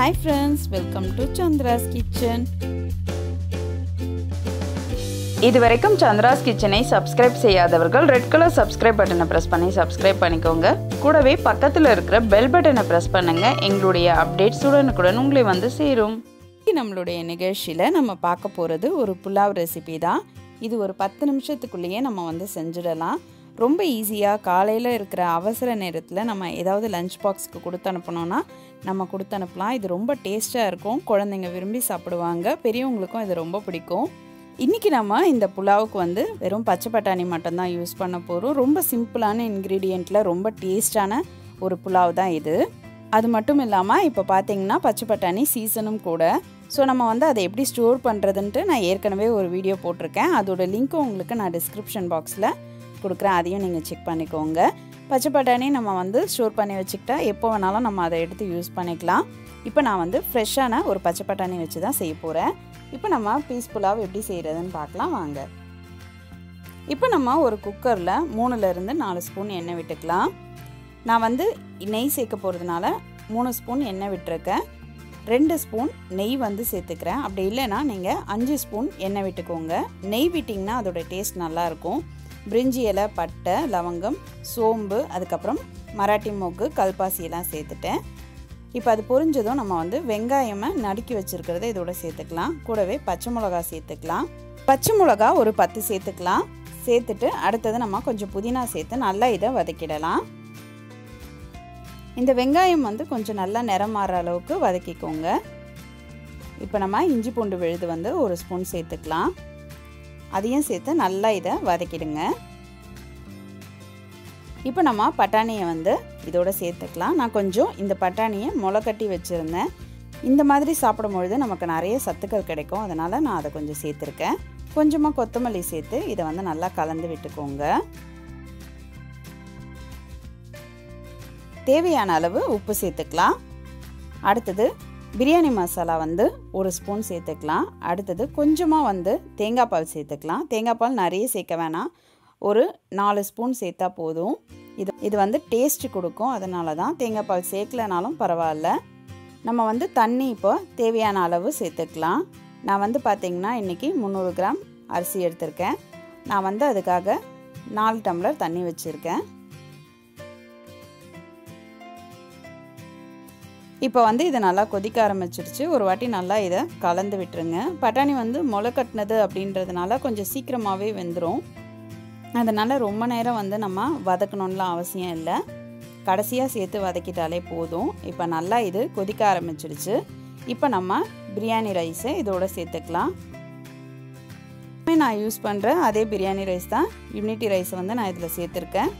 Hi friends, welcome to Chandra's Kitchen. இதுவரைக்கும் சந்திராஸ் கிச்சனை subscribe செய்யாதவர்கள் ரெட் கலர் சப்ஸ்கிரைப் பட்டனை பிரஸ் பண்ணி சப்ஸ்கிரைப் பண்ணிக்கோங்க. கூடவே பக்கத்தில் இருக்கிற பெல் பட்டனை பிரஸ் பண்ணுங்க. எங்களுடைய அப்டேட்ஸ் உடனுக்குடன் உங்களை வந்து சேரும். நம்மளுடைய நிகழ்ச்சியில் நம்ம பார்க்க போகிறது ஒரு புலாவ் ரெசிபி தான். இது ஒரு 10 நிமிஷத்துக்குள்ளேயே நம்ம வந்து செஞ்சிடலாம். ரொம்ப ஈஸியாக காலையில் இருக்கிற அவசர நேரத்தில் நம்ம ஏதாவது லஞ்ச் பாக்ஸுக்கு கொடுத்து அனுப்பணுன்னா நம்ம கொடுத்து அனுப்பலாம். இது ரொம்ப டேஸ்ட்டாக இருக்கும், குழந்தைங்க விரும்பி சாப்பிடுவாங்க, பெரியவங்களுக்கும் இது ரொம்ப பிடிக்கும். இன்றைக்கி நம்ம இந்த புலாவுக்கு வந்து வெறும் பச்சை பட்டாணி மட்டும்தான் யூஸ் பண்ண போகிறோம். ரொம்ப சிம்பிளான இன்க்ரீடியண்ட்டில் ரொம்ப டேஸ்டான ஒரு புலாவ் தான் இது. அது மட்டும் இல்லாமல் இப்போ பார்த்திங்கன்னா பச்சை பட்டாணி சீசனும் கூட. ஸோ நம்ம வந்து அதை எப்படி ஸ்டோர் பண்ணுறதுன்ட்டு நான் ஏற்கனவே ஒரு வீடியோ போட்டிருக்கேன். அதோட லிங்க்கும் உங்களுக்கு நான் டிஸ்கிரிப்ஷன் பாக்ஸில் கொடுக்குறேன், அதையும் நீங்கள் செக் பண்ணிக்கோங்க. பச்சை பட்டாணி நம்ம வந்து ஸ்டோர் பண்ணி வச்சுக்கிட்டா எப்போ வேணாலும் நம்ம அதை எடுத்து யூஸ் பண்ணிக்கலாம். இப்போ நான் வந்து ஃப்ரெஷ்ஷான ஒரு பச்சை பட்டாணி வச்சு தான் செய்ய போகிறேன். இப்போ நம்ம பீஸ் புலாவ் எப்படி செய்கிறதுன்னு பார்க்கலாம் வாங்க. இப்போ நம்ம ஒரு குக்கரில் 3லேருந்து 4 ஸ்பூன் எண்ணெய் விட்டுக்கலாம். நான் வந்து நெய் சேர்க்க போகிறதுனால 3 ஸ்பூன் எண்ணெய் விட்டுருக்கேன். 2 ஸ்பூன் நெய் வந்து சேர்த்துக்கிறேன். அப்படி இல்லைன்னா நீங்கள் 5 ஸ்பூன் எண்ணெய் விட்டுக்கோங்க. நெய் விட்டிங்கன்னா அதோடய டேஸ்ட் நல்லாயிருக்கும். பிரிஞ்சி இலை, பட்டை, லவங்கம், சோம்பு, அதுக்கப்புறம் மராட்டி மொக்கு, கல்பாசியெல்லாம் சேர்த்துட்டேன். இப்போ அது பொரிஞ்சதும் நம்ம வந்து வெங்காயமை நறுக்கி வச்சுருக்கிறத இதோட சேர்த்துக்கலாம். கூடவே பச்சை மிளகா சேர்த்துக்கலாம். பச்சை மிளகா ஒரு 10 சேர்த்துக்கலாம். சேர்த்துட்டு அடுத்தது நம்ம கொஞ்சம் புதினா சேர்த்து நல்லா இதை வதக்கிடலாம். இந்த வெங்காயம் வந்து கொஞ்சம் நல்லா நிறம் மாறுற அளவுக்கு வதக்கிக்கோங்க. இப்போ நம்ம இஞ்சி பூண்டு விழுது வந்து 1 ஸ்பூன் சேர்த்துக்கலாம். அதையும் சேர்த்து நல்லா இதை வதக்கிடுங்க. இப்போ நம்ம பட்டாணியை வந்து இதோட சேர்த்துக்கலாம். நான் கொஞ்சம் இந்த பட்டாணியை முளைக்கட்டி வச்சுருந்தேன். இந்த மாதிரி சாப்பிடும்பொழுது நமக்கு நிறைய சத்துக்கள் கிடைக்கும், அதனால் நான் அதை கொஞ்சம் சேர்த்துருக்கேன். கொஞ்சமாக கொத்தமல்லி சேர்த்து இதை வந்து நல்லா கலந்து விட்டுக்கோங்க. தேவையான அளவு உப்பு சேர்த்துக்கலாம். அடுத்தது பிரியாணி மசாலா வந்து 1 ஸ்பூன் சேர்த்துக்கலாம். அடுத்தது கொஞ்சமாக வந்து தேங்காய் பால் சேர்த்துக்கலாம். தேங்காய் பால் நிறைய சேர்க்க வேணாம், ஒரு 4 ஸ்பூன் சேர்த்தா போதும். இது வந்து டேஸ்ட் கொடுக்கும், அதனால தான். தேங்காய் பால் சேர்க்கலனாலும் பரவாயில்ல. நம்ம வந்து தண்ணி இப்போ தேவையான அளவு சேர்த்துக்கலாம். நான் வந்து பார்த்திங்கன்னா இன்றைக்கி 300 கிராம் அரிசி எடுத்திருக்கேன். நான் வந்து அதுக்காக 4 டம்ளர் தண்ணி வச்சுருக்கேன். இப்போ வந்து இது நல்லா கொதிக்க ஆரம்பிச்சிருச்சு. ஒரு வாட்டி நல்லா இதை கலந்து விட்டுருங்க. பட்டாணி வந்து முளை கட்டினது அப்படின்றதுனால கொஞ்சம் சீக்கிரமாகவே வெந்துடும். அதனால் ரொம்ப நேரம் வந்து நம்ம வதக்கணும்லாம் அவசியம் இல்லை, கடைசியாக சேர்த்து வதக்கிட்டாலே போதும். இப்போ நல்லா இது கொதிக்க ஆரம்பிச்சிருச்சு. இப்போ நம்ம பிரியாணி ரைஸை இதோட சேர்த்துக்கலாம். நான் யூஸ் பண்ணுற அதே பிரியாணி ரைஸ் தான், யூனிட்டி ரைஸ் வந்து நான் இதில் சேர்த்துருக்கேன்.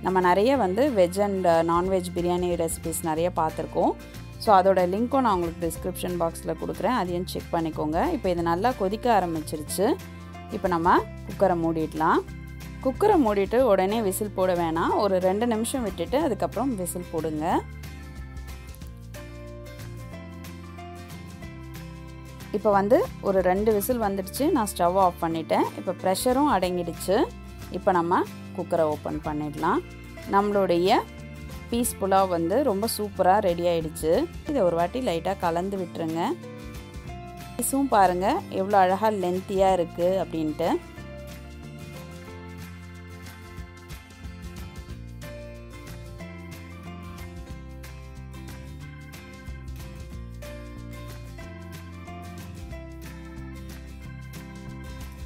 நம்ம நிறைய வந்து veg and non veg biryani recipes நிறைய பார்த்துருக்கோம். ஸோ அதோட லிங்க்கும் நான் உங்களுக்கு டிஸ்கிரிப்ஷன் பாக்ஸில் கொடுக்குறேன், அதையும் செக் பண்ணிக்கோங்க. இப்போ இது நல்லா கொதிக்க ஆரம்பிச்சிருச்சு. இப்போ நம்ம குக்கரை மூடிடலாம். குக்கரை மூடிட்டு உடனே விசில் போட வேணாம், ஒரு 2 நிமிஷம் விட்டுட்டு அதுக்கப்புறம் விசில் போடுங்க. இப்போ வந்து ஒரு 2 விசில் வந்துடுச்சு. நான் ஸ்டவ் ஆஃப் பண்ணிட்டேன். இப்போ ப்ரெஷரும் அடங்கிடுச்சு. இப்போ நம்ம குக்கரை ஓப்பன் பண்ணிடலாம். நம்மளுடைய பீஸ் புலாவ் வந்து ரொம்ப சூப்பராக ரெடி ஆகிடுச்சு. இதை ஒரு வாட்டி லைட்டாக கலந்து விட்டுருங்க. பீஸும் பாருங்கள் எவ்வளோ அழகாக லென்த்தியாக இருக்குது அப்படின்ட்டு.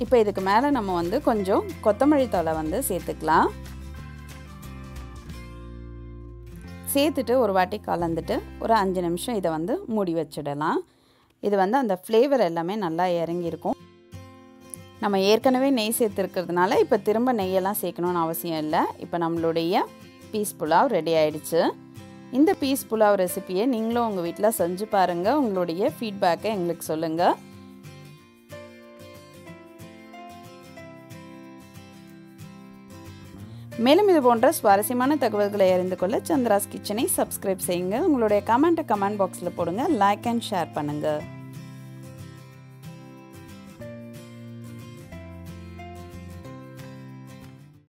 இப்போ இதுக்கு மேலே நம்ம வந்து கொஞ்சம் கொத்தமல்லி தழை வந்து சேர்த்துக்கலாம். சேர்த்துட்டு ஒரு வாட்டி கலந்துட்டு ஒரு 5 நிமிஷம் இதை வந்து மூடி வச்சிடலாம். இது வந்து அந்த ஃப்ளேவர் எல்லாமே நல்லா இறங்கியிருக்கும். நம்ம ஏற்கனவே நெய் சேர்த்துருக்கிறதுனால இப்போ திரும்ப நெய்யெல்லாம் சேர்க்கணுன்னு அவசியம் இல்லை. இப்போ நம்மளுடைய பீஸ் புலாவ் ரெடி ஆகிடுச்சு. இந்த பீஸ் புலாவ் ரெசிபியை நீங்களும் உங்கள் வீட்டில் செஞ்சு பாருங்கள். உங்களுடைய ஃபீட்பேக்கை எங்களுக்கு சொல்லுங்கள். மேலும் இது போன்ற சுவாரஸ்யமான தகவல்களை அறிந்து கொள்ள சந்திராஸ் கிச்சனை சப்ஸ்கிரைப் செய்யுங்க. உங்களுடைய கமெண்ட் பாக்ஸில் போடுங்க. லைக் அண்ட் ஷேர் பண்ணுங்கள்.